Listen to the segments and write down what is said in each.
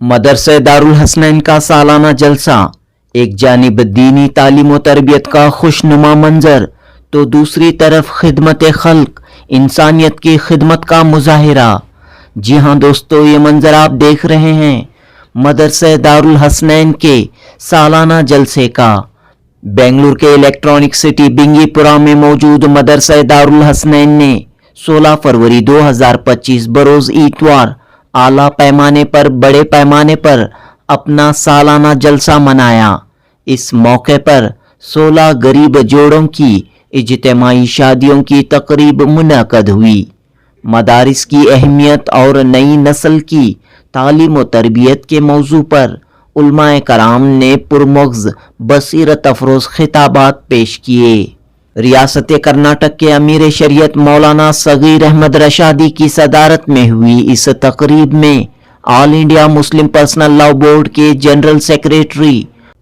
मदरसे दारुल हसनैन का सालाना जलसा। एक जानिब दीनी तालीम व तरबियत का खुशनुमा मंजर तो दूसरी तरफ खिदमत खल्क, इंसानियत की खिदमत का मुजाहिरा। जी हाँ दोस्तों, ये मंजर आप देख रहे हैं मदरसे दारुल हसनैन के सालाना जलसे का। बेंगलुरु के इलेक्ट्रॉनिक सिटी बिंगीपुरा में मौजूद मदरसे दारुल हसनैन ने 16 फरवरी 2025 बरोज इतवार आला पैमाने पर बड़े पैमाने पर अपना सालाना जलसा मनाया। इस मौके पर 16 गरीब जोड़ों की इज्तिमाई शादियों की तकरीब मुनअक़द हुई। मदारिस की अहमियत और नई नस्ल की तालीम व तरबियत के मौजू पर उलमाए कराम ने पुरमग़्ज़ बसीरत अफरोज़ खिताबात पेश किए। रियासत कर्नाटक के अमीर शरीयत मौलाना सगीर अहमद रशादी की सदारत में हुई इस तकरीब में all India Muslim personal law board के जनरल सेक्रेटरी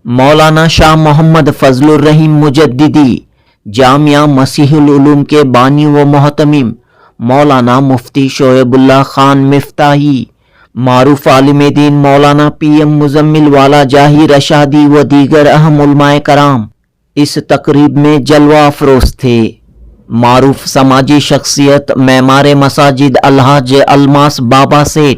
मौलाना शाह मोहम्मद फजलुर रहीम मुजद्दिदी, जामिया मसीहुल उलूम के बानी व मोहतमीम मौलाना मुफ्ती शोएबुल्लाह खान मिफ्ताही, मारूफ आलिम दीन मौलाना PM मुजम्मिल वाला जाही रशादी व दीगर अहम उलमाए कराम इस तकरीब में जलवा अफरोज थे। मारूफ समाजी शख्सियत मेमार मसाजिद अलहाज अलमास बाबा सेठ,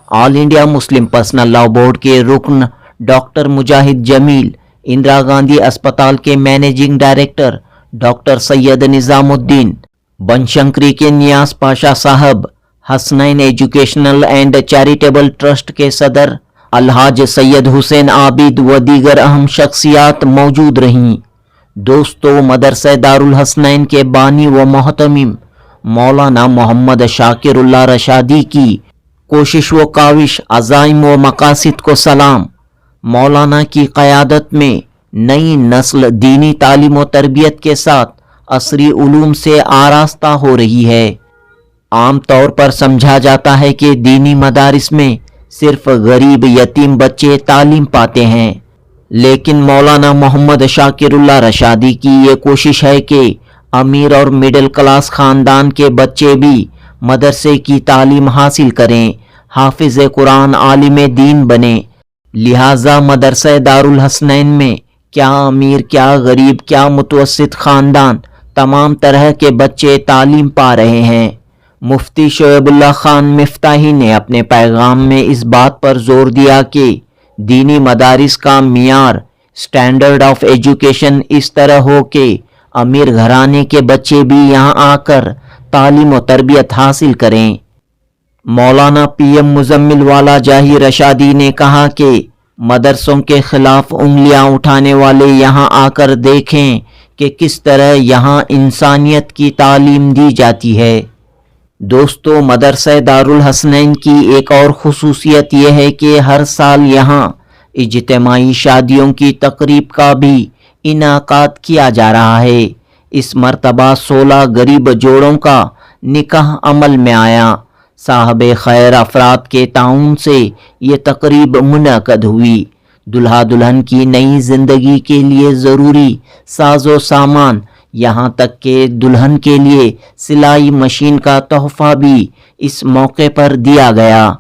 all India Muslim personal law board के रुकन डॉक्टर मुजाहिद जमील, इंदिरा गांधी अस्पताल के managing director doctor Syed Nizamuddin, Banashankari के नियाज पाशा साहब, Hasnain educational and charitable trust के सदर अलहाज सैयद हुसैन आबिद व दीगर अहम शख्सियात मौजूद रहीं। दोस्तों, मदरसे दारुल हसनैन के बानी व मोहतमीम मौलाना मोहम्मद शाकिरुल्लाह रशादी की कोशिश व काविश, अज़ाइम व मकासिद को सलाम। मौलाना की क़यादत में नई नस्ल दीनी तालीम व तरबियत के साथ असरी उलूम से आरास्ता हो रही है। आम तौर पर समझा जाता है कि दीनी मदारिस में सिर्फ गरीब यतीम बच्चे तालीम पाते हैं, लेकिन मौलाना मोहम्मद शाकिरुल्लाह रशादी की ये कोशिश है कि अमीर और मिडिल क्लास ख़ानदान के बच्चे भी मदरसे की तालीम हासिल करें, हाफिज़ कुरान आलिम दीन बने। लिहाजा मदरसे दारुल हसनैन में क्या अमीर, क्या गरीब, क्या मुतवस्सित ख़ानदान, तमाम तरह के बच्चे तालीम पा रहे हैं। मुफ्ती शोएबुल्लाह खान मिफ्ताही ने अपने पैगाम में इस बात पर जोर दिया कि दीनी मदारिस का मियार, स्टैंडर्ड ऑफ एजुकेशन इस तरह हो कि अमीर घराने के बच्चे भी यहाँ आकर तालीम व तरबियत हासिल करें। मौलाना PM मुजम्मिल वाला जाही रशादी ने कहा कि मदरसों के खिलाफ उंगलियां उठाने वाले यहाँ आकर देखें कि किस तरह यहाँ इंसानियत की तालीम दी जाती है। दोस्तों, मदरसे दारुल हसनैन की एक और खुसूसियत यह है कि हर साल यहाँ इज्तिमाई शादियों की तकरीब का भी इनाकाद किया जा रहा है। इस मरतबा 16 गरीब जोड़ों का निकाह अमल में आया। साहब खैर अफराद के ताउन से ये तकरीब मुनअक़द हुई। दुल्हा दुल्हन की नई ज़िंदगी के लिए ज़रूरी साजो सामान, यहाँ तक कि दुल्हन के लिए सिलाई मशीन का तोहफा भी इस मौके पर दिया गया।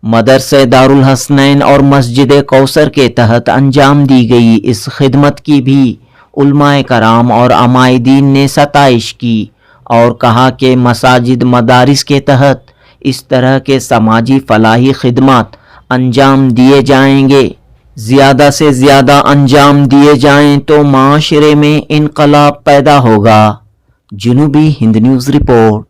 मदरसे दारुल हसनैन और मस्जिद कौसर के तहत अंजाम दी गई इस खिदमत की भी उलमाए कराम और अमायदीन ने सताइश की और कहा कि मसाजिद मदारिस के तहत इस तरह के समाजी फलाही खिदमत अंजाम दिए जाएंगे। ज़्यादा से ज़्यादा अंजाम दिए जाएं तो माशरे में इनकलाब पैदा होगा। जुनूबी हिंद न्यूज़ रिपोर्ट।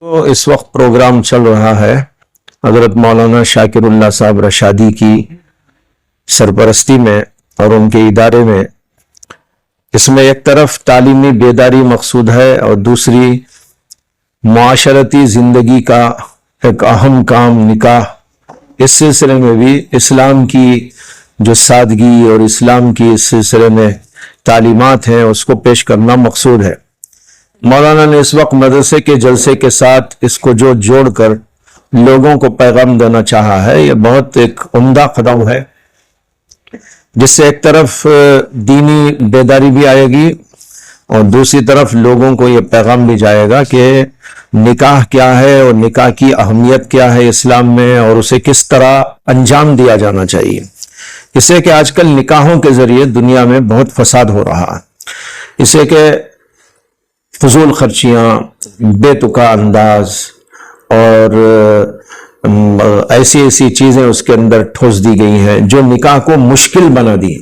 तो इस वक्त प्रोग्राम चल रहा है हज़रत मौलाना शाकिरुल्लाह साहब रशादी की सरपरस्ती में और उनके इदारे में। इसमें एक तरफ तालीमी बेदारी मकसूद है और दूसरी मुआशरती ज़िंदगी का एक अहम काम निकाह। इस सिलसिले में भी इस्लाम की जो सादगी और इस्लाम की इस सिलसिले में तालीमात हैं उसको पेश करना मकसूद है। मौलाना ने इस वक्त मदरसे के जलसे के साथ इसको जो जोड़कर लोगों को पैगाम देना चाहा है, यह बहुत एक उम्दा कदम है, जिससे एक तरफ दीनी बेदारी भी आएगी और दूसरी तरफ लोगों को यह पैगाम भी जाएगा कि نکاح کیا ہے اور نکاح کی اہمیت کیا ہے اسلام میں اور اسے کس طرح انجام دیا جانا چاہیے. اسے کہ آج کل نکاحوں کے ذریعے دنیا میں بہت فساد ہو رہا ہے. اسے کہ فضول خرچیاں، بے تکا انداز اور ایسی چیزیں اس کے اندر ٹھوس دی گئی ہیں جو نکاح کو مشکل بنا دی.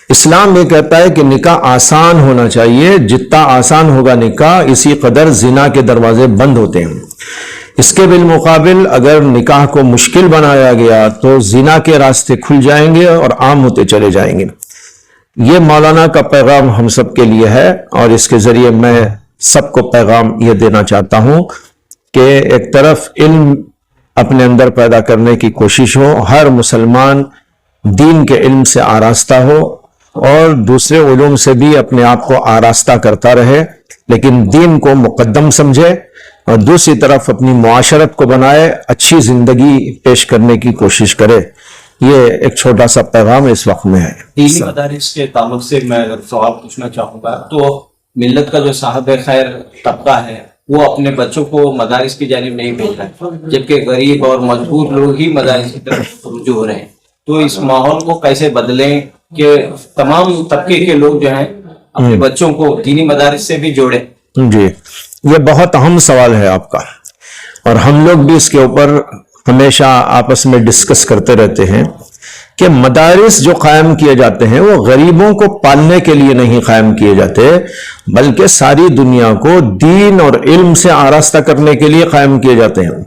اسلام یہ کہتا ہے کہ نکاح آسان ہونا چاہیے، جتنا آسان ہوگا نکاح اسی قدر زنا کے دروازے بند ہوتے ہیں. اس کے بالمقابل اگر نکاح کو مشکل بنایا گیا تو زنا کے راستے کھل جائیں گے اور عام ہوتے چلے جائیں گے. یہ مولانا کا پیغام ہم سب کے لیے ہے اور اس کے ذریعے میں سب کو پیغام یہ دینا چاہتا ہوں کہ ایک طرف علم اپنے اندر پیدا کرنے کی کوشش ہو، ہر مسلمان دین کے علم سے آراستہ ہو اور دوسرے علوم سے بھی اپنے آپ کو آراستہ کرتا رہے، لیکن دین کو مقدم سمجھے اور دوسری طرف اپنی معاشرت کو بنائے، اچھی زندگی پیش کرنے کی کوشش کرے. یہ ایک چھوٹا سا پیغام اس وقت میں ہے. دینی مدارس کے تعلق سے میں اگر سوال پوچھنا چاہوں گا تو ملت کا جو صاحب خیر طبقہ ہے وہ اپنے بچوں کو مدارس کی جانب نہیں بھیج رہا ہے، جبکہ غریب اور مجبور لوگ ہی مدارس کی طرف رجوع ہو رہے ہیں. تو اس ماحول کو کیسے بدلیں کہ تمام طبقے کے لوگ جو ہیں اپنے بچوں کو دینی مدارس سے بھی جوڑیں؟ جی، یہ بہت اہم سوال ہے آپ کا، اور ہم لوگ بھی اس کے اوپر ہمیشہ آپس میں ڈسکس کرتے رہتے ہیں کہ مدارس جو قائم کیے جاتے ہیں وہ غریبوں کو پالنے کے لیے نہیں قائم کیے جاتے، بلکہ ساری دنیا کو دین اور علم سے آراستہ کرنے کے لیے قائم کیے جاتے ہیں.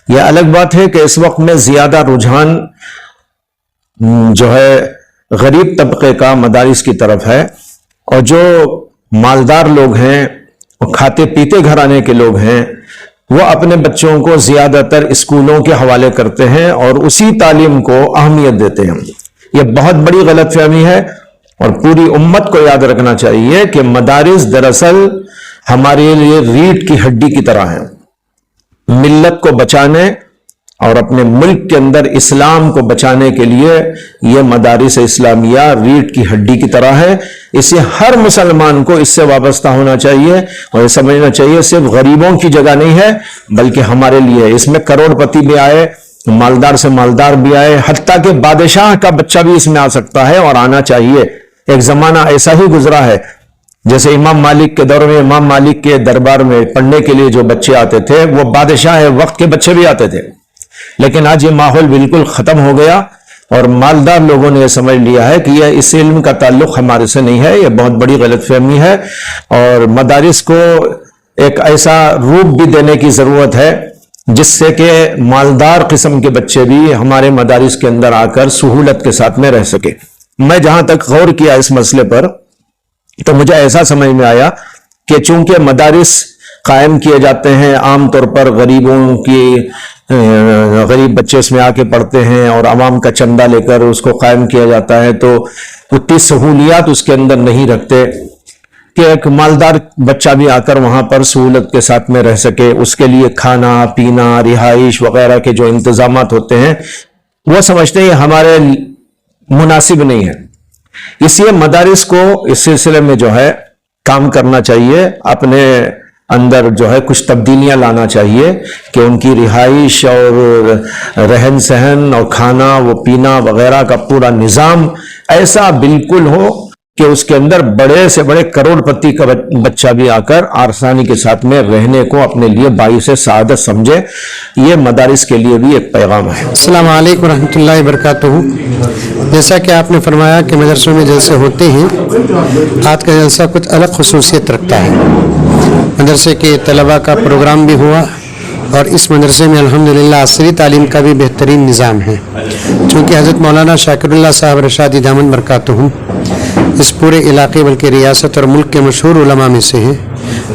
یہ الگ بات ہے کہ اس وقت میں زیادہ رجحان جو ہے غریب طبقے کا مدارس کی طرف ہے، اور جو مالدار لوگ ہیں اور کھاتے پیتے گھرانے کے لوگ ہیں وہ اپنے بچوں کو زیادہ تر اسکولوں کے حوالے کرتے ہیں اور اسی تعلیم کو اہمیت دیتے ہیں. یہ بہت بڑی غلط فہمی ہے اور پوری امت کو یاد رکھنا چاہیے کہ مدارس دراصل ہمارے لیے ریڑھ کی ہڈی کی طرح ہیں. ملت کو بچانے اور اپنے ملک کے اندر اسلام کو بچانے کے لیے یہ مدارس اسلامیہ ریڑھ کی ہڈی کی طرح ہے. اسے ہر مسلمان کو اس سے وابستہ ہونا چاہیے اور یہ سمجھنا چاہیے صرف غریبوں کی جگہ نہیں ہے بلکہ ہمارے لیے. اس میں کروڑ پتی بھی آئے، مالدار سے مالدار بھی آئے، حتیٰ کہ بادشاہ کا بچہ بھی اس میں آ سکتا ہے اور آنا چاہیے. ایک زمانہ ایسا ہی گزرا ہے جیسے امام مالک کے دور میں امام مالک کے دربار میں پڑھنے کے لیے جو بچے آتے تھے وہ بادشاہ وقت کے بچے بھی آتے تھے. لیکن آج یہ ماحول بالکل ختم ہو گیا اور مالدار لوگوں نے یہ سمجھ لیا ہے کہ یہ اس علم کا تعلق ہمارے سے نہیں ہے. یہ بہت بڑی غلط فہمی ہے اور مدارس کو ایک ایسا روپ بھی دینے کی ضرورت ہے جس سے کہ مالدار قسم کے بچے بھی ہمارے مدارس کے اندر آ کر سہولت کے ساتھ میں رہ سکے. میں جہاں تک غور کیا اس مسئلے پر تو مجھے ایسا سمجھ میں آیا کہ چونکہ مدارس قائم کیے جاتے ہیں عام طور پر غریب بچے اس میں آ کے پڑھتے ہیں اور عوام کا چندہ لے کر اس کو قائم کیا جاتا ہے، تو اتنی سہولیات اس کے اندر نہیں رکھتے کہ ایک مالدار بچہ بھی آ کر وہاں پر سہولت کے ساتھ میں رہ سکے. اس کے لیے کھانا پینا رہائش وغیرہ کے جو انتظامات ہوتے ہیں وہ سمجھتے ہیں ہمارے مناسب نہیں ہے. اس لیے مدارس کو اس سلسلے میں جو ہے کام کرنا چاہیے، اپنے اندر جو ہے کچھ تبدیلیاں لانا چاہیے کہ ان کی رہائش اور رہن سہن اور کھانا وہ پینا وغیرہ کا پورا نظام ایسا بالکل ہو کہ اس کے اندر بڑے سے بڑے کروڑ پتی کا بچہ بھی آ کر آسانی کے ساتھ میں رہنے کو اپنے لیے باعث سعادت سمجھے. یہ مدارس کے لیے بھی ایک پیغام ہے. السلام علیکم ورحمۃ اللہ وبرکاتہ. جیسا کہ آپ نے فرمایا کہ مدرسوں میں جلسے ہوتے ہیں، آج کا جلسہ کچھ الگ خصوصیت رکھتا ہے. مدرسے کے طلباء کا پروگرام بھی ہوا اور اس مدرسے میں الحمدللہ عصری تعلیم کا بھی بہترین نظام ہے. چونکہ حضرت مولانا شاکر اللہ صاحب رشادی دامن برکاتہم اس پورے علاقے بلکہ ریاست اور ملک کے مشہور علماء میں سے ہیں،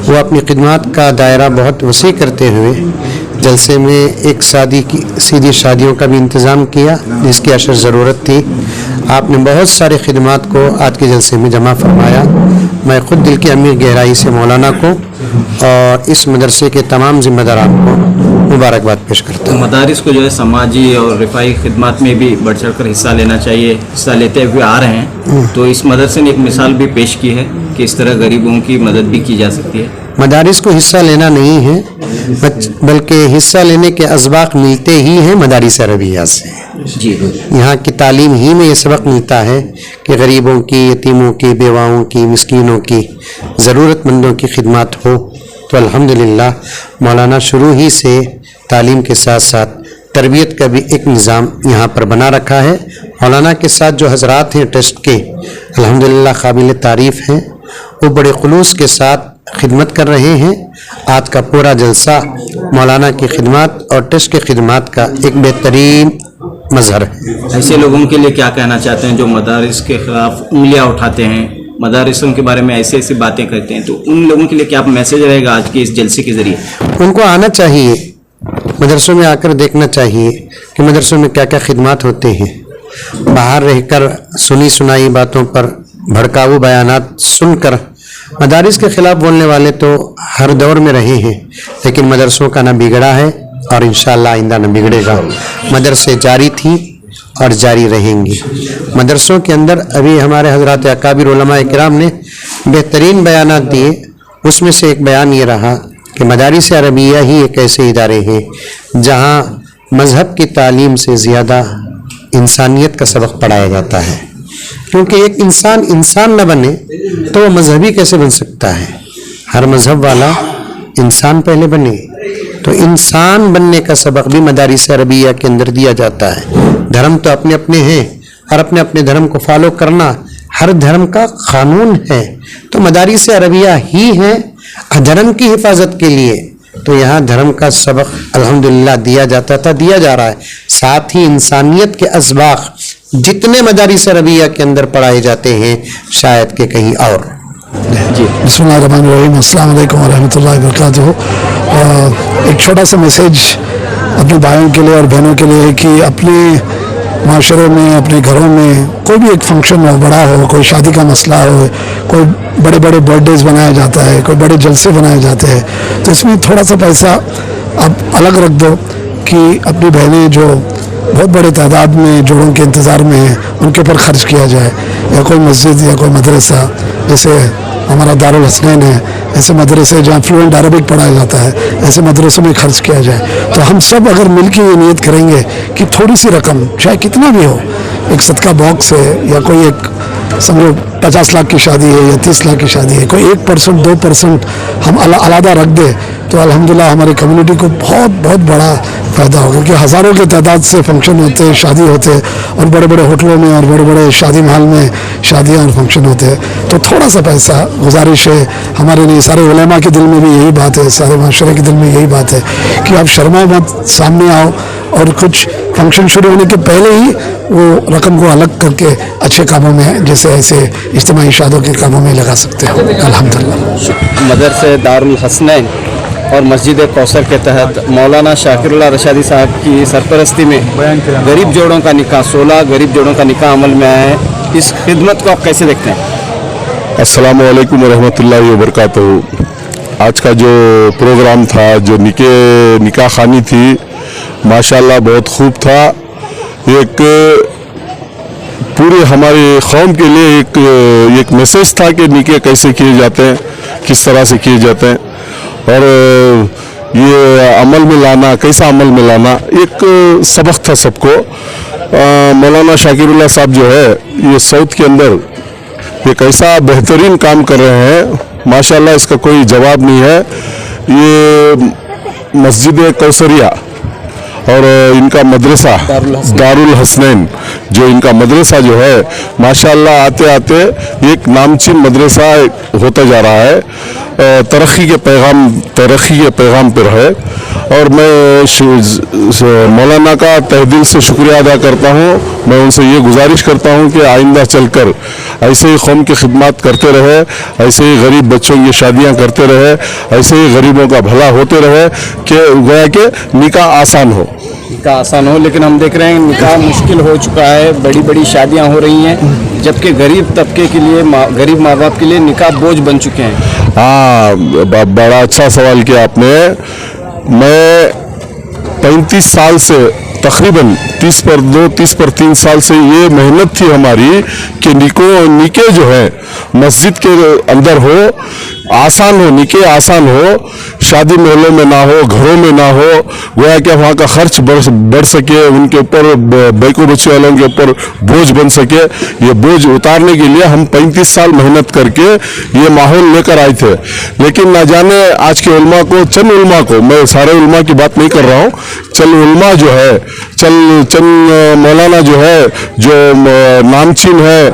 وہ اپنی خدمات کا دائرہ بہت وسیع کرتے ہوئے جلسے میں ایک سیدھی شادیوں کا بھی انتظام کیا جس کی اشد ضرورت تھی. آپ نے بہت سارے خدمات کو آج کے جلسے میں جمع فرمایا. میں خود دل کی عمیق گہرائی سے مولانا کو اور اس مدرسے کے تمام ذمہ داران کو مبارکباد پیش کرتا ہوں. مدارس کو جو ہے سماجی اور رفاہی خدمات میں بھی بڑھ چڑھ کر حصہ لینا چاہیے، حصہ لیتے ہوئے آ رہے ہیں. تو اس مدرسے نے ایک مثال بھی پیش کی ہے کہ اس طرح غریبوں کی مدد بھی کی جا سکتی ہے. मदारिस को हिस्सा लेना नहीं है, बल्कि हिस्सा लेने के असबाक मिलते ही हैं मदारिस अरबिया से। जी यहाँ की तालीम ही में ये सबक मिलता है कि गरीबों की, यतीमों की, बेवाओं की, मिस्कीनों की, ज़रूरतमंदों की खिदमत हो। तो अल्हम्दुलिल्लाह मौलाना शुरू ही से तालीम के साथ साथ तरबियत का भी एक निज़ाम यहाँ पर बना रखा है। मौलाना के साथ जो हजरात हैं ट्रस्ट के, अल्हम्दुलिल्लाह काबिल तारीफ़ हैं, वो बड़े खुलूस के साथ खिदमत कर रहे हैं। आज का पूरा जलसा मौलाना की खिदमत और ट्रस्ट की खिदमत का एक बेहतरीन मजहर है। ऐसे लोगों के लिए क्या कहना चाहते हैं जो मदारिस के खिलाफ उंगलियां उठाते हैं, मदारिसों के बारे में ऐसी ऐसी बातें करते हैं, तो उन लोगों के लिए क्या मैसेज रहेगा आज के इस जलसे के जरिए? उनको आना चाहिए, मदरसों में आकर देखना चाहिए कि मदरसों में क्या क्या खिदमत होते हैं। बाहर रहकर सुनी सुनाई बातों पर भड़काऊ बयानात सुनकर मदारिस के खिलाफ बोलने वाले तो हर दौर में रहे हैं, लेकिन मदरसों का न बिगड़ा है और इंशाअल्लाह आइंदा न बिगड़ेगा। मदरसे जारी थी और जारी रहेंगी। मदरसों के अंदर अभी हमारे हजरात अकाबिर उलमा इकराम ने बेहतरीन बयानात दिए। उसमें से एक बयान ये रहा कि मदारिस अरबिया ही एक ऐसे इदारे हैं जहाँ मज़हब की तालीम से ज़्यादा इंसानियत का सबक पढ़ाया जाता है, क्योंकि एक इंसान न बने तो वो मजहबी कैसे बन सकता है। हर मज़हब वाला इंसान पहले बने, तो इंसान बनने का सबक भी मदारिस अरबिया के अंदर दिया जाता है। धर्म तो अपने अपने हैं और अपने अपने धर्म को फॉलो करना हर धर्म का कानून है, तो मदारिस अरबिया ही है धर्म की हिफाजत के लिए। तो यहाँ धर्म का सबक अल्हम्दुलिल्लाह दिया जाता था, दिया जा रहा है। साथ ही इंसानियत के असबाक जितने मदारिस अरबिया के अंदर पढ़ाए जाते हैं शायद के कहीं और। जी बिस्मिल्लाहिर्रहमानिर्रहीम, अस्सलाम वालेकुम वरहमतुल्लाहि वबरकातुहू। एक छोटा सा मैसेज अपने भाइयों के लिए और बहनों के लिए कि अपने माशरे में, अपने घरों में कोई भी एक फंक्शन हो, बड़ा हो, कोई शादी का मसला हो, कोई बड़े बड़े बर्थडेज बनाया जाता है, कोई बड़े जलसे बनाए जाते हैं, तो इसमें थोड़ा सा पैसा आप अलग रख दो कि अपनी बहनें जो बहुत बड़े तादाद में जोड़ों के इंतज़ार में हैं उनके ऊपर खर्च किया जाए, या कोई मस्जिद या कोई मदरसा, जैसे हमारा दारुल हसनैन है, ऐसे मदरसे जहाँ फ्लुएंट अरबिक पढ़ाया जाता है, ऐसे मदरसों में खर्च किया जाए। तो हम सब अगर मिलकर ये नियत करेंगे कि थोड़ी सी रकम, चाहे कितना भी हो, एक सदका बॉक्स है या कोई एक समझो 50 लाख की शादी है या 30 लाख की शादी है, कोई 1% 2% हम अलहदा रख दे तो अल्हम्दुलिल्लाह हमारी कम्युनिटी को बहुत बहुत बड़ा फ़ायदा होगा। कि हज़ारों के तादाद से फंक्शन होते हैं, शादी होते हैं, और बड़े बड़े होटलों में और बड़े बड़े शादी महल में शादियाँ और फंक्शन होते हैं। तो थोड़ा सा पैसा गुजारिश है हमारे लिए, सारे उलेमा के दिल में भी यही बात है, सारे माशरे के दिल में यही बात है कि आप शर्मा मत, सामने आओ और कुछ फंक्शन शुरू होने के पहले ही वो रकम को अलग करके अच्छे कामों में, जैसे ऐसे इज्तिमाई शादियों के कामों में लगा सकते हो। अल्हम्दुलिल्लाह। मदरसे दारुल हसनैन और मस्जिद कौसर के तहत मौलाना शाकिरुल्लाह रशादी साहब की सरपरस्ती में गरीब जोड़ों का निकाह, 16 गरीब जोड़ों का निकाह अमल में आया है। इस खिदमत को आप कैसे देखते हैं? अस्सलाम वालेकुम वरहमतुल्लाहि वबरकातुहू। आज का जो प्रोग्राम था, जो निकाह खानी थी, माशाल्लाह बहुत खूब था। एक पूरे हमारे कौम के लिए एक मैसेज था कि निकाह कैसे किए जाते हैं, किस तरह से किए जाते हैं, और ये अमल में लाना, कैसा अमल में लाना, एक सबक था सबको। मौलाना शाकिरुल्लाह साहब जो है ये साउथ के अंदर ये कैसा बेहतरीन काम कर रहे हैं, माशाल्लाह इसका कोई जवाब नहीं है। ये मस्जिद कौसरिया और इनका मदरसा दारुल हसनैन, जो इनका मदरसा जो है माशाल्लाह आते आते एक नामचीन मदरसा होता जा रहा है, तरक्की के पैगाम पर है। और मैं मौलाना का तहे दिल से शुक्रिया अदा करता हूँ। मैं उनसे ये गुजारिश करता हूँ कि आइंदा चलकर ऐसे ही कौम की खिदमत करते रहे, ऐसे ही गरीब बच्चों की शादियाँ करते रहे, ऐसे ही गरीबों का भला होते रहे कि गोया कि निकाह आसान हो। निकाह आसान हो, लेकिन हम देख रहे हैं निकाह मुश्किल हो चुका है, बड़ी बड़ी शादियाँ हो रही हैं, जबकि गरीब तबके के लिए, गरीब माँ बाप के लिए निकाह बोझ बन चुके हैं। हाँ, बड़ा अच्छा सवाल किया आपने। मैं 35 साल से तकरीबन 30 पर 3 साल से ये मेहनत थी हमारी कि निके जो है मस्जिद के अंदर हो, आसान हो, निके आसान हो, शादी महलों में ना हो, घरों में ना हो, गोया कि वहाँ का खर्च बढ़ सके, उनके ऊपर बैको बच्चे वालों के ऊपर बोझ बन सके। ये बोझ उतारने के लिए हम 35 साल मेहनत करके ये माहौल लेकर आए थे। लेकिन ना जाने आज के उलमा को, चंद उलमा को, मैं सारे उलमा की बात नहीं कर रहा हूँ, चंद उलमा जो है, चंद मौलाना जो है, जो नामचीन है,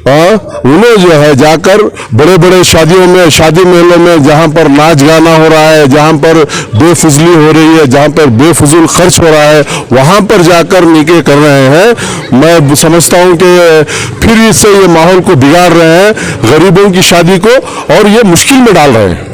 उन्हें जो है जाकर बड़े बड़े शादियों में, शादी मेलों में, जहाँ पर नाच गाना हो रहा है, जहाँ पर बेफजली हो रही है, जहाँ पर बेफजूल खर्च हो रहा है, वहाँ पर जाकर निके कर रहे हैं। मैं समझता हूँ कि फिर इससे ये माहौल को बिगाड़ रहे हैं, गरीबों की शादी को, और ये मुश्किल में डाल रहे हैं।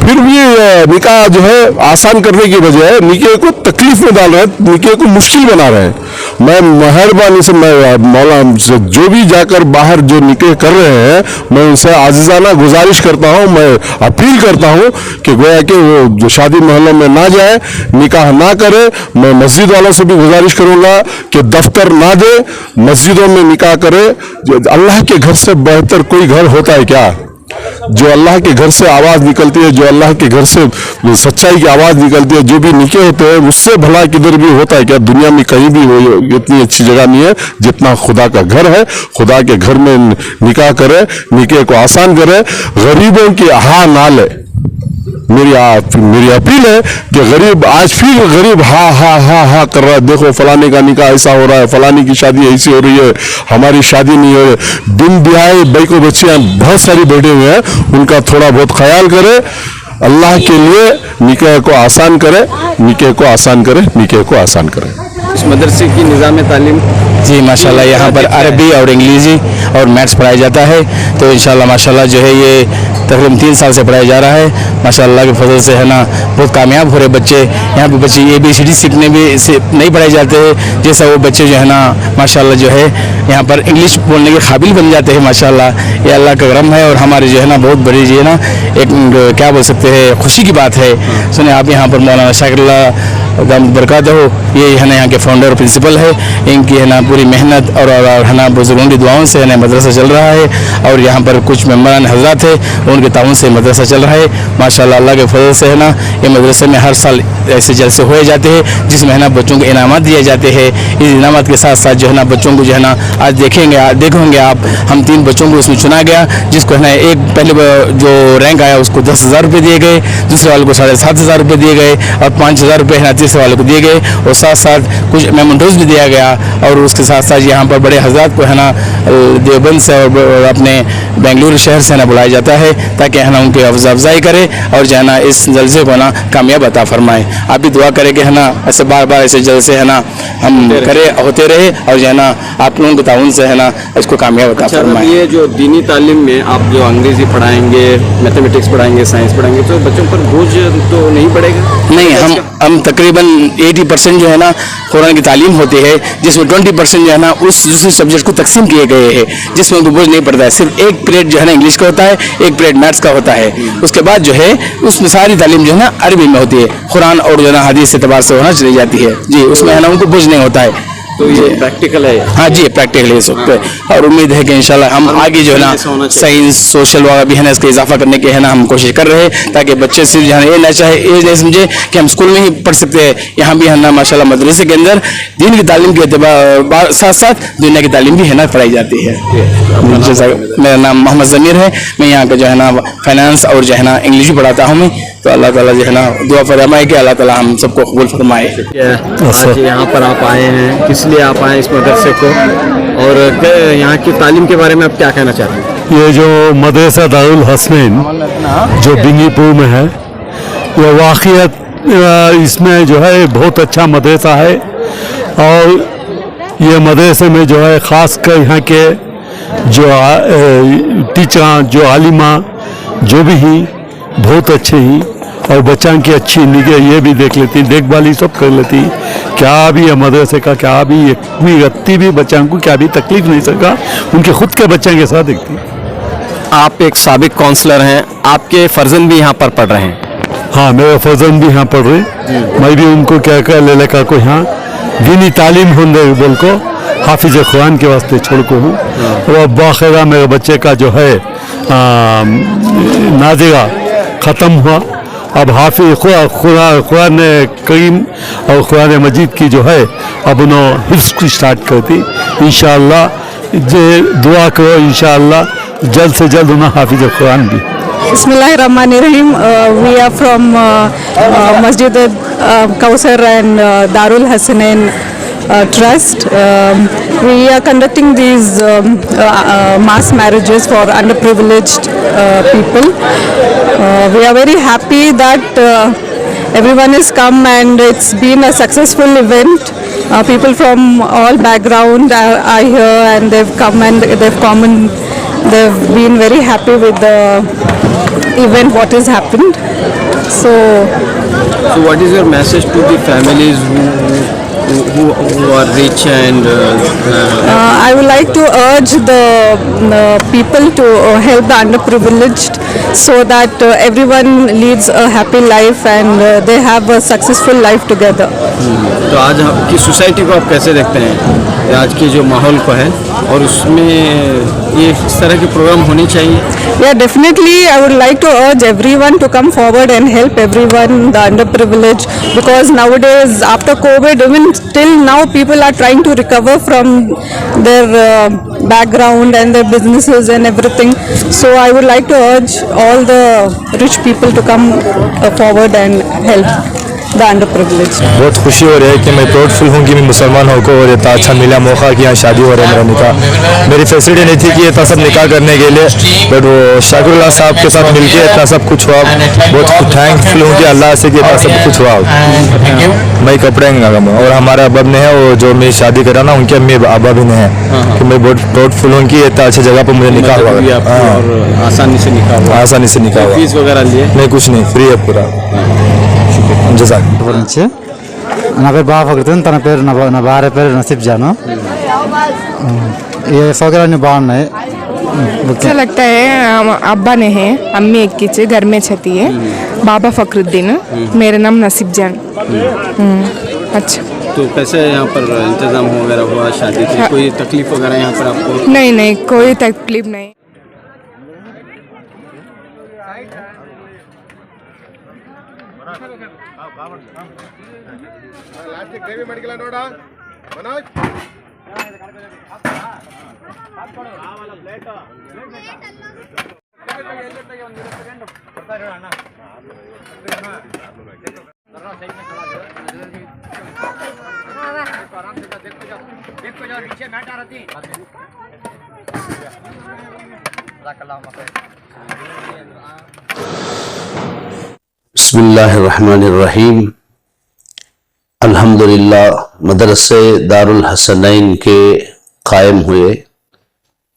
फिर भी निकाह जो है आसान करने की बजाय निके को तकलीफ में डाल रहे हैं, निके को मुश्किल बना रहे हैं। मैं मेहरबानी से, मैं मौलाना से जो भी जाकर बाहर जो निके कर रहे हैं, मैं उनसे आजिज़ाना गुजारिश करता हूं, मैं अपील करता हूं कि गोया कि वो जो शादी महलों में ना जाए, निकाह ना करे। मैं मस्जिद वालों से भी गुजारिश करूंगा कि दफ्तर ना दे, मस्जिदों में निकाह करे। अल्लाह के घर से बेहतर कोई घर होता है क्या? जो अल्लाह के घर से आवाज़ निकलती है, जो अल्लाह के घर से सच्चाई की आवाज़ निकलती है, जो भी निके होते हैं, उससे भला किधर भी होता है क्या? दुनिया में कहीं भी हो इतनी अच्छी जगह नहीं है जितना खुदा का घर है। खुदा के घर में निकाह करे, निके को आसान करे, गरीबों की हा ना ले। मेरी अपील है कि गरीब आज फिर गरीब हा हा हा हा कर रहा है, देखो फलाने का निकाह ऐसा हो रहा है, फलानी की शादी ऐसी हो रही है, हमारी शादी नहीं हो रही। बिन ब्याहे बैको बच्चियां बहुत सारी बैठे हुए हैं, उनका थोड़ा बहुत ख्याल करे। अल्लाह के लिए निकाह को आसान करे, निकाह को आसान करे, निकाह को आसान करे। इस मदरसे की निज़ाम तालीम? जी माशाल्लाह, यहाँ पर अरबी और इंग्लिशी और मैथ्स पढ़ाया जाता है। तो इंशाल्लाह माशाल्लाह जो है ये तकरीबन 3 साल से पढ़ाया जा रहा है। माशाल्लाह के फजल से है ना बहुत कामयाब हो रहे बच्चे। यहाँ पे बच्चे ABCD सीखने भी नहीं पढ़ाए जाते हैं, जैसा वो बच्चे जो है ना माशाल्लाह जो है यहाँ पर इंग्लिश बोलने के काबिल बन जाते हैं। माशाल्लाह ये अल्लाह का करम है, और हमारे जो है ना बहुत बड़ी जो है ना एक क्या बोल सकते हैं खुशी की बात है। सुने आप यहाँ पर मौलाना शाकिरुल्लाह बरकत हो, ये है ना यहाँ के फाउंडर और प्रिंसिपल है। इनकी है ना पूरी मेहनत और है ना बुजुर्गों की दुआओं से है ना मदरसा चल रहा है, और यहाँ पर कुछ मेम्बरान हजरात है उनके ताउन से मदरसा चल रहा है। माशाल्लाह अल्लाह के फजल से है ना ये मदरसे में हर साल ऐसे जलसे हुए जाते हैं, जिसमें है ना बच्चों को इनामात दिए जाते हैं। इस इनामात के साथ साथ जो है ना बच्चों को जो है ना आज देखोगे आप, हम 3 बच्चों को उसमें चुना गया, जिसको है ना एक पहले जो रैंक आया उसको 10,000 रुपये दिए गए, दूसरे वाले को 7,500 रुपये दिए गए, और 5,000 रुपये है ना तीसरे वाले को दिए गए, और साथ साथ कुछ मेमोंटोज भी दिया गया। और उसके साथ साथ यहाँ पर बड़े हजरात को है ना देवबंद से और अपने बेंगलुरु शहर से ना बुलाया जाता है, ताकि है ना उनकी अफजाई करे और जो है ना इस जलसे को ना कामयाब अता फरमाए। आप भी दुआ करें कि है ना ऐसे बार बार ऐसे जलसे है ना हम होते रहे, और जो है ना आप लोगों के ताउन से है ना इसको कामयाब अता फरमाए। ये जो दीनी तालीम में आप जो अंग्रेजी पढ़ाएंगे, मैथमेटिक्स पढ़ाएंगे, साइंस पढ़ाएंगे, तो बच्चों पर बोझ तो नहीं पड़ेगा? नहीं, हम तकरीबन 80% जो है ना कुरान की तालीम होती है, जिसमें 20% जो है ना उस दूसरे सब्जेक्ट को तकसीम किए गए हैं, जिसमें उनको बोझ नहीं पड़ता है। सिर्फ एक पीरियड जो है ना इंग्लिश का होता है, एक पीरियड मैथ्स का होता है। उसके बाद जो है उसमें सारी तालीम जो है ना अरबी में होती है, कुरान और जो है ना हदीस से एतबार से होना चली जाती है जी। उसमें है ना उनको बोझ नहीं होता है। तो ये प्रैक्टिकल है? हाँ जी, प्रैक्टिकल है सब पे, और उम्मीद है कि इंशाल्लाह हम आगे जो है ना साइंस सोशल वगैरह भी है ना इसका इजाफा करने के है ना हम कोशिश कर रहे हैं, ताकि बच्चे सिर्फ जो है ये ना चाहे ये नहीं समझे कि हम स्कूल में ही पढ़ सकते हैं। यहाँ भी है ना माशाल्लाह मदरसे के अंदर दीन की तालीम के एतबार साथ साथ दुनिया की तालीम भी है ना पढ़ाई जाती है। मेरा नाम मोहम्मद ज़मीर है, मैं यहाँ का जो है ना फाइनेंस और जो है ना इंग्लिश भी पढ़ाता हूँ मैं। तो अल्लाह ताला जो है ना दुआ फरमाए कि अल्लाह ताला हम सबको कबूल फरमाए। आज यहाँ पर आप आए हैं, किस लिए आप आए इस मदरसे को, और यहाँ की तालीम के बारे में आप क्या कहना चाहते हैं? ये जो मदरसा दारुल हसनैन जो बिंगीपुर में है, ये वाक़ियत इसमें जो है बहुत अच्छा मदरसा है, और ये मदरसे में जो है ख़ास कर यहाँ के जो टीचर जो आलिमा जो भी ही बहुत अच्छे ही, और बच्चा की अच्छी निगह ये भी देख लेती, देखभाल ही सब कर लेती। क्या भी है मदरसे का, क्या भी एक भी रत्ती भी बच्चों को क्या भी तकलीफ नहीं सका, उनके खुद के बच्चों के साथ देखती। आप एक साबिक काउंसलर हैं, आपके फर्जंद भी यहाँ पर पढ़ रहे हैं? हाँ, मेरे फर्जंद भी यहाँ पढ़ रहे, मैं भी उनको क्या कर ले लेकर को यहाँ दीनी तालीम होने बोल को हाफिज कुरान के वास्ते छोड़ को हूँ। और बाखिरा मेरे बच्चे का जो है नाज़िरा ख़त्म हुआ। अब हाफिज़ कुरान करीम और कुरान मजीद की जो है अब उन्होंने हिफ्ज़ की स्टार्ट कर दी। इंशाअल्लाह दुआ करो, इंशाअल्लाह जल्द से जल्द उन्हें हाफिज़ कुरान भी। Bismillahirrahmanirrahim. We are from Masjid Kausar and Darul Hasanain Trust. We are conducting these mass marriages for underprivileged people. We are very happy that everyone has come and it's been a successful event. People from all background are here and they've come and they've been very happy with the event what has happened. So what is your message to the families who are rich and I would like to urge the people to help the underprivileged so that everyone leads a happy life and they have a successful life together. तो आज की society को आप कैसे देखते हैं, आज के जो माहौल को है और उसमें ये इस तरह के प्रोग्राम होने चाहिए? Yeah, definitely I would like to urge everyone to come forward and help everyone, the underprivileged, because nowadays after COVID, even till now people are trying to recover from their background and their businesses and everything. So I would like to urge all the rich people to come forward and help the underprivileged. बहुत खुशी हो रही है कि मैं proudful हूँ कि मैं मुसलमान होकर और इतना अच्छा मिला मौका कि यहाँ शादी हो रहा है, मेरा निकाह। मेरी फैसिलिटी नहीं थी कि इतना सब निकाह करने के लिए, बट वो शाकिरुल्लाह साहब के साथ मिलके इतना सब कुछ हुआ। बहुत थैंकफुल हूँ कि अल्लाह से कि इतना सब कुछ हुआ। मैं कपड़े और हमारा अब्बा ने है वो जो मैं शादी करा ना उनके अम्मी अब्बा भी ने है कि मैं बहुत प्राउडफुल हूँ कि इतना अच्छी जगह पर मुझे निकाह हुआ और आसानी से निकाह हुआ। फीस वगैरह लिए? नहीं, कुछ नहीं, फ्री है पूरा। గురించి నా పేరు బాగా ఫక్రుద్దీన్, తన పేరు నా భార్య పేరు నసీబ్ జాను। ये సౌకర్యాన్ని బాగున్నాయి। अच्छा लगता है। अब्बा ने है, अम्मी एक की घर में छती है, बाबा फखरुद्दीन, मेरा नाम नसीब जान। अच्छा, तो कैसे यहाँ पर इंतजाम वगैरह हुआ शादी की? कोई तकलीफ वगैरह यहाँ पर आपको? नहीं, कोई तकलीफ नहीं। बिस्मिल्लाहिर्रहमानिर्रहीम। अल्हम्दुलिल्लाह मदरसे दारुल हसनैन के कायम हुए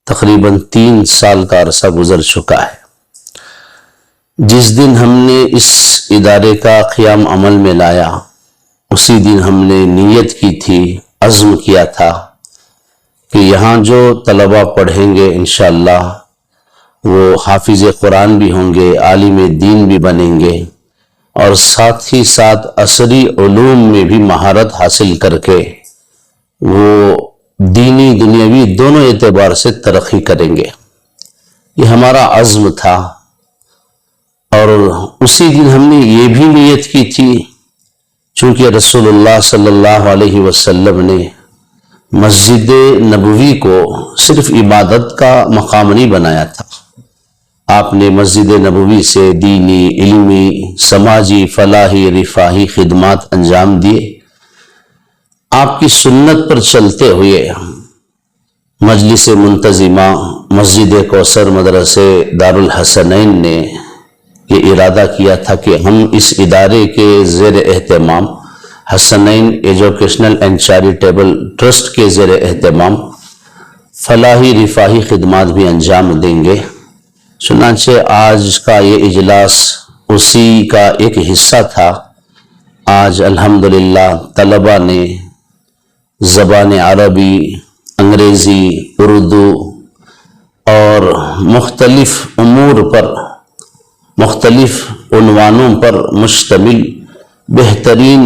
तकरीबन 3 साल का अरसा गुजर चुका है। जिस दिन हमने इस इदारे का क़याम अमल में लाया उसी दिन हमने नीयत की थी, अज़्म किया था कि यहाँ जो तलबा पढ़ेंगे इंशाअल्लाह वो हाफिज़ कुरान भी होंगे, आलिम दीन भी बनेंगे और साथ ही साथ असरी उलूम में भी महारत हासिल करके वो दीनी दुनियावी दोनों एतबार से तरक्की करेंगे। ये हमारा अज़्म था और उसी दिन हमने ये भी नियत की थी, चूँकि रसूलुल्लाह सल्लल्लाहु अलैहि वसल्लम ने मस्जिद नबवी को सिर्फ इबादत का मकाम नहीं बनाया था। आपने मस्जिद नबवी से दीनी, इल्मी, समाजी, फलाही, रिफाही खिदमात अंजाम दिए। आपकी सुन्नत पर चलते हुए मजलिस मुंतजिमा मस्जिद कौसर मदरसे दारुल हसनैन ने ये इरादा किया था कि हम इस इदारे के ज़ेर एहतमाम Hasnain educational and charitable trust के ज़ेर एहतमाम फलाही रिफाही खिदमात भी अंजाम देंगे। चुनांचे आज का ये इजलास उसी का एक हिस्सा था। आज अल्हम्दुलिल्लाह तलबा ने ज़बान अरबी, अंग्रेज़ी, उर्दू और मुख्तलिफ उमूर पर, मुख्तलिफ उन्वानों पर मुश्तमिल बेहतरीन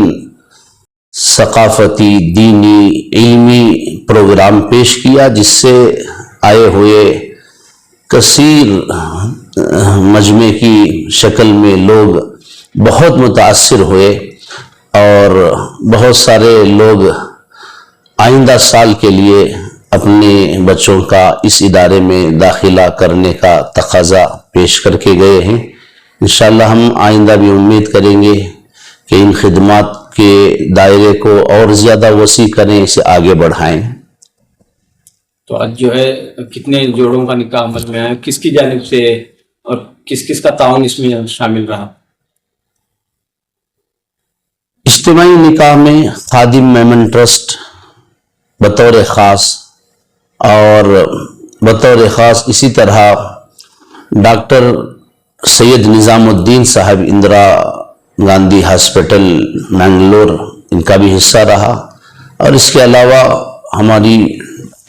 सकाफती, दीनी, इल्मी प्रोग्राम पेश किया, जिससे आए हुए کثیر مجمع کی شکل میں لوگ بہت متاثر ہوئے اور بہت سارے لوگ آئندہ سال کے لیے اپنے بچوں کا اس ادارے میں داخلہ کرنے کا تقاضا پیش کر کے گئے ہیں. انشاءاللہ ہم آئندہ بھی امید کریں گے کہ ان خدمات کے دائرے کو اور زیادہ وسیع کریں، اسے آگے بڑھائیں. تو آج جو ہے کتنے جوڑوں کا نکاح عمل میں ہے، کس کی جانب سے اور کس کس کا تعاون اس میں شامل رہا؟ اجتماعی نکاح میں خادم میمن ٹرسٹ بطور خاص اور بطور خاص اسی طرح ڈاکٹر سید نظام الدین صاحب اندرا گاندھی ہاسپٹل منگلور، ان کا بھی حصہ رہا، اور اس کے علاوہ ہماری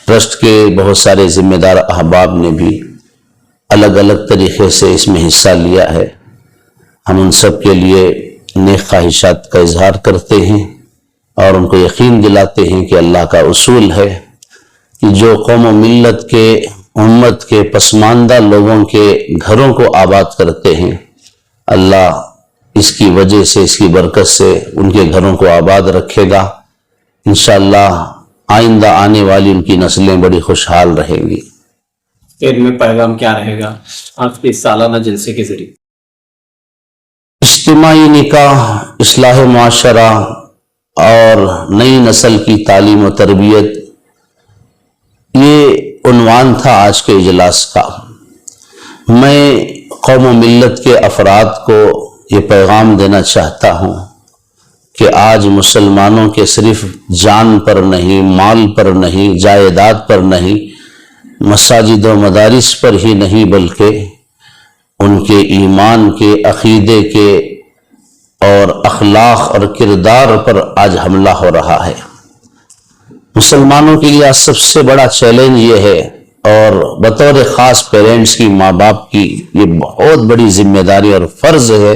ٹرسٹ کے بہت سارے ذمہ دار احباب نے بھی الگ الگ طریقے سے اس میں حصہ لیا ہے. ہم ان سب کے لیے نیک خواہشات کا اظہار کرتے ہیں اور ان کو یقین دلاتے ہیں کہ اللہ کا اصول ہے کہ جو قوم و ملت کے امت کے پسماندہ لوگوں کے گھروں کو آباد کرتے ہیں، اللہ اس کی وجہ سے، اس کی برکت سے ان کے گھروں کو آباد رکھے گا. انشاءاللہ آئندہ آنے والی ان کی نسلیں بڑی خوشحال رہیں گی. پھر میں پیغام کیا رہے گا آپ کے سالانہ جلسے کے ذریعے؟ اجتماعی نکاح، اصلاح معاشرہ اور نئی نسل کی تعلیم و تربیت، یہ عنوان تھا آج کے اجلاس کا. میں قوم و ملت کے افراد کو یہ پیغام دینا چاہتا ہوں کہ آج مسلمانوں کے صرف جان پر نہیں، مال پر نہیں، جائیداد پر نہیں، مساجد و مدارس پر ہی نہیں، بلکہ ان کے ایمان کے، عقیدے کے اور اخلاق اور کردار پر آج حملہ ہو رہا ہے. مسلمانوں کے لیے آج سب سے بڑا چیلنج یہ ہے، اور بطور خاص پیرنٹس کی، ماں باپ کی یہ بہت بڑی ذمہ داری اور فرض ہے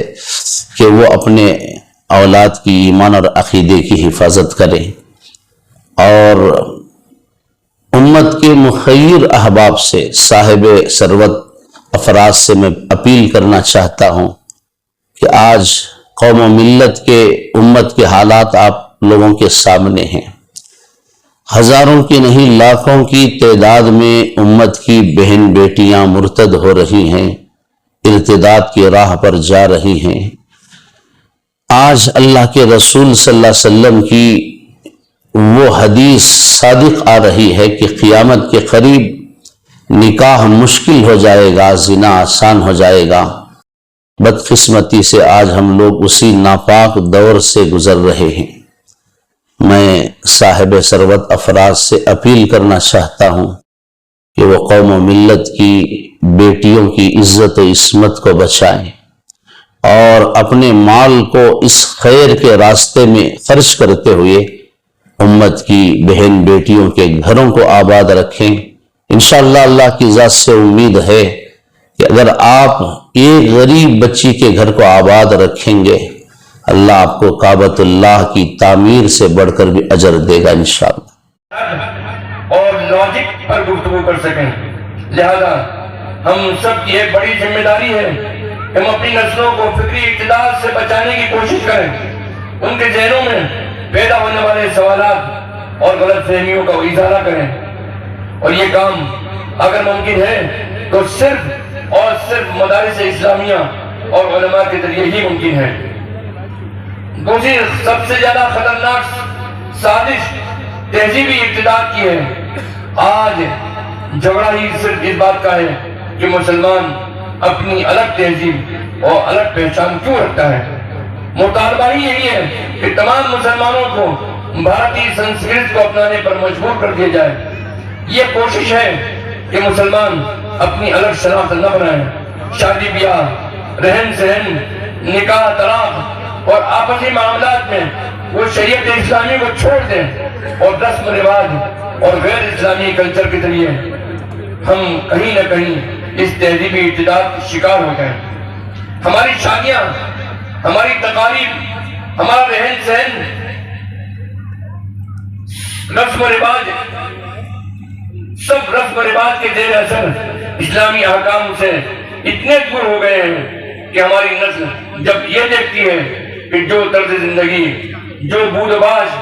کہ وہ اپنے اولاد کی ایمان اور عقیدے کی حفاظت کریں. اور امت کے مخیر احباب سے، صاحب ثروت افراد سے میں اپیل کرنا چاہتا ہوں کہ آج قوم و ملت کے، امت کے حالات آپ لوگوں کے سامنے ہیں. ہزاروں کی نہیں، لاکھوں کی تعداد میں امت کی بہن بیٹیاں مرتد ہو رہی ہیں، ارتداد کی راہ پر جا رہی ہیں. آج اللہ کے رسول صلی اللہ علیہ وسلم کی وہ حدیث صادق آ رہی ہے کہ قیامت کے قریب نکاح مشکل ہو جائے گا، زنا آسان ہو جائے گا. بدقسمتی سے آج ہم لوگ اسی ناپاک دور سے گزر رہے ہیں. میں صاحب ثروت افراد سے اپیل کرنا چاہتا ہوں کہ وہ قوم و ملت کی بیٹیوں کی عزت و عصمت کو بچائیں اور اپنے مال کو اس خیر کے راستے میں خرچ کرتے ہوئے امت کی بہن بیٹیوں کے گھروں کو آباد رکھیں. انشاءاللہ اللہ کی ذات سے امید ہے کہ اگر آپ ایک غریب بچی کے گھر کو آباد رکھیں گے، اللہ آپ کو کعبۃ اللہ کی تعمیر سے بڑھ کر بھی اجر دے گا انشاءاللہ. اور لاجک پر گفتگو کر سکیں. لہذا ہم سب کی ایک بڑی ذمہ داری ہے کہ ہم اپنی نسلوں کو فکری اقتدار سے بچانے کی کوشش کریں. ان کے ذہنوں میں پیدا ہونے والے سوالات اور غلط فہمیوں کا ازالہ کریں. اور یہ کام اگر ممکن ہے تو صرف اور صرف مدارس اسلامیہ اور علماء کے ذریعے ہی ممکن ہے. دوسری سب سے زیادہ خطرناک سازش تہذیبی ارتداد کی ہے. آج جھگڑا ہی صرف اس بات کا ہے کہ مسلمان اپنی الگ تہذیب اور الگ پہچان کیوں رکھتا ہے. مطالبہ ہی یہی ہے کہ تمام مسلمانوں کو بھارتی سنسکرت کو اپنانے پر مجبور کر دیا جائے. یہ کوشش ہے کہ مسلمان اپنی الگ شناخت نہ بنائیں. شادی بیاہ، رہن سہن، نکاح، طلاق اور آپسی معاملات میں وہ شریعت اسلامی کو چھوڑ دیں اور رسم و رواج اور غیر اسلامی کلچر کے ذریعے ہم کہیں نہ کہیں اس تہذیبی ارتداد کے شکار ہو گئے. ہماری شادیاں، ہماری تقاریب، ہمارا رہن سہن، رسم و رواج، سب رسم و رواج کے زیر اثر اسلامی احکام سے اتنے دور ہو گئے ہیں کہ ہماری نسل جب یہ دیکھتی ہے کہ جو طرز زندگی، جو بود و باش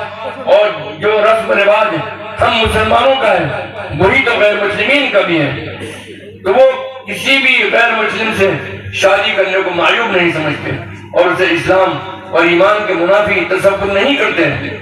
اور جو رسم و رواج ہم مسلمانوں کا ہے وہی تو غیر مسلمین کا بھی ہے، تو وہ کسی بھی غیر مسلم سے شادی کرنے کو معیوب نہیں سمجھتے اور اسے اسلام اور ایمان کے منافی تصور نہیں کرتے ہیں۔